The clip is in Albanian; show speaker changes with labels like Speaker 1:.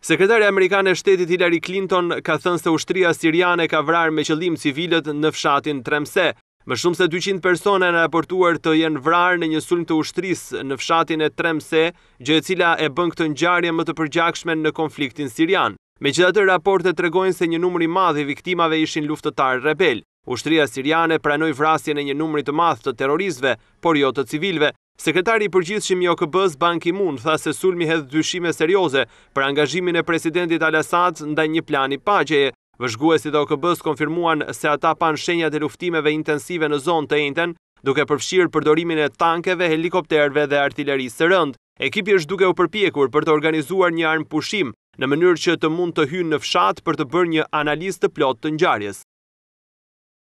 Speaker 1: Sekretari amerikan e shtetit Hillary Klinton ka thënë se ushtria siriane ka vrarë me qëllim civilët në fshatin Tremseh. Më shumë se 200 persona janë raportuar të jenë vrarë në një sulm të ushtrisë në fshatin e Tremseh, gjë e cila e bën këtë ngjarje më të përgjakshme në konfliktin sirian. Megjithatë, raportet tregojnë se një numër i madh i viktimave ishin luftëtarë rebel. Ushtria siriane pranoi vrasjen e një numri të madh të terroristëve, por jo të civilëve. Sekretari i përgjithshëm i OKB-s Ban Ki-moon tha se sulmi hedh dyshime serioze për angazhimin e presidentit Al-Assad ndaj një plani paqeje. Vëzhguesit e OKB-s konfirmuan se ata pan shenjat e luftimeve intensive në zonë të njëjtën, duke përfshirë përdorimin e tankeve, helikopterëve dhe artillerisë së rëndë. Ekipi është duke u përpjekur për të organizuar një armë pushim në mënyrë që të mund të hyjë në fshat për të bërë një analizë të plotë të ngjarjes.